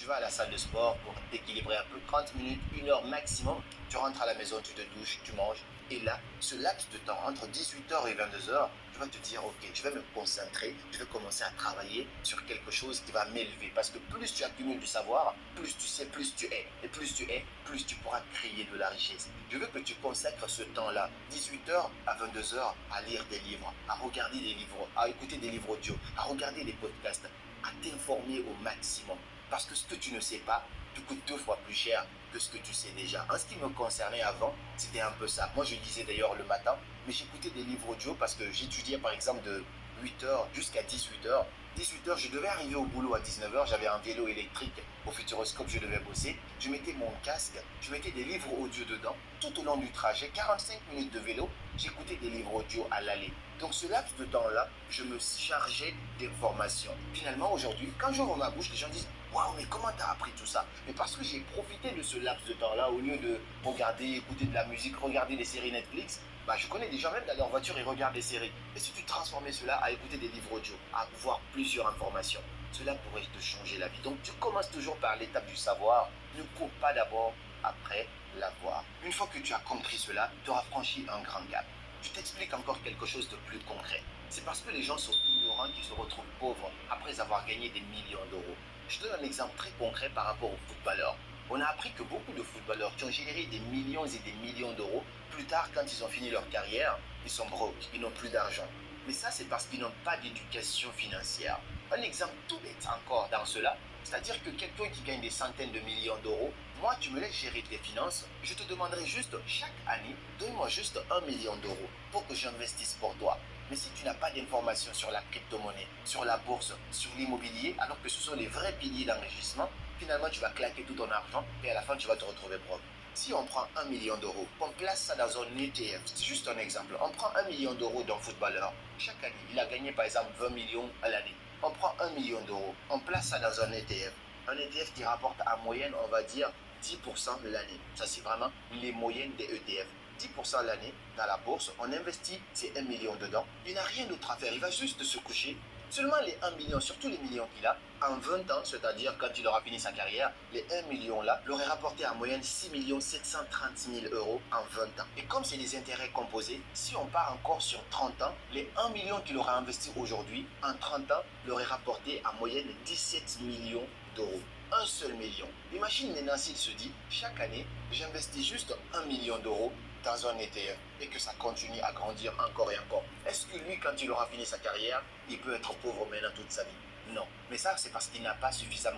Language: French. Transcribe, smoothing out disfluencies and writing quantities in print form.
Tu vas à la salle de sport pour t'équilibrer un peu, 30 minutes, 1 heure maximum. Tu rentres à la maison, tu te douches, tu manges. Et là, ce laps de temps, entre 18h et 22h, tu vas te dire, ok, je vais me concentrer, je vais commencer à travailler sur quelque chose qui va m'élever. Parce que plus tu accumules du savoir, plus tu sais, plus tu es. Et plus tu es, plus tu pourras créer de la richesse. Je veux que tu consacres ce temps-là, 18h à 22h, à lire des livres, à regarder des livres, à écouter des livres audio, à regarder des podcasts, à t'informer au maximum. Parce que ce que tu ne sais pas te coûte 2 fois plus cher que ce que tu sais déjà. En ce qui me concernait avant, c'était un peu ça. Moi, je lisais d'ailleurs le matin, mais j'écoutais des livres audio parce que j'étudiais par exemple de 8h jusqu'à 18h. 18h, je devais arriver au boulot à 19h, j'avais un vélo électrique au Futuroscope, je devais bosser. Je mettais mon casque, je mettais des livres audio dedans. Tout au long du trajet, 45 minutes de vélo, j'écoutais des livres audio à l'aller. Donc ce laps de temps-là, je me chargeais d'informations. Finalement, aujourd'hui, quand j'ouvre ma bouche, les gens disent « Waouh, mais comment t'as appris tout ça ?» Mais parce que j'ai profité de ce laps de temps-là, au lieu de regarder, écouter de la musique, regarder des séries Netflix, je connais des gens même dans leur voiture, ils regardent des séries. Et si tu transformais cela à écouter des livres audio, à voir plusieurs informations, cela pourrait te changer la vie. Donc tu commences toujours par l'étape du savoir, ne cours pas d'abord après l'avoir. Une fois que tu as compris cela, tu auras franchi un grand gap. Je t'explique encore quelque chose de plus concret. C'est parce que les gens sont ignorants qu'ils se retrouvent pauvres après avoir gagné des millions d'euros. Je te donne un exemple très concret par rapport aux footballeurs. On a appris que beaucoup de footballeurs qui ont généré des millions et des millions d'euros, plus tard, quand ils ont fini leur carrière, ils sont broke, ils n'ont plus d'argent. Mais ça, c'est parce qu'ils n'ont pas d'éducation financière. Un exemple tout bête encore dans cela, c'est-à-dire que quelqu'un qui gagne des centaines de millions d'euros, moi, tu me laisses gérer tes finances, je te demanderai juste chaque année, donne-moi juste 1 million d'euros pour que j'investisse pour toi. Mais si tu n'as pas d'informations sur la crypto-monnaie, sur la bourse, sur l'immobilier, alors que ce sont les vrais piliers d'enrichissement, finalement, tu vas claquer tout ton argent et à la fin, tu vas te retrouver broke. Si on prend 1 million d'euros, on place ça dans un ETF, c'est juste un exemple. On prend 1 million d'euros d'un footballeur. Chaque année, il a gagné par exemple 20 millions à l'année. On prend 1 million d'euros, on place ça dans un ETF. Un ETF qui rapporte en moyenne, on va dire, 10% l'année. Ça, c'est vraiment les moyennes des ETF. 10% l'année dans la bourse, on investit ces 1 million dedans. Il n'a rien d'autre à faire, il va juste se coucher. Seulement les 1 million, surtout les millions qu'il a, en 20 ans, c'est-à-dire quand il aura fini sa carrière, les 1 million là l'auraient rapporté en moyenne 6 730 000 euros en 20 ans. Et comme c'est des intérêts composés, si on part encore sur 30 ans, les 1 million qu'il aura investi aujourd'hui, en 30 ans, l'aurait rapporté en moyenne 17 millions d'euros. Un seul million. Imagine maintenant s'il se dit, chaque année, j'investis juste 1 million d'euros dans un ETF et que ça continue à grandir encore et encore. Est-ce que lui, quand il aura fini sa carrière, il peut être pauvre maintenant toute sa vie? Non. Mais ça, c'est parce qu'il n'a pas suffisamment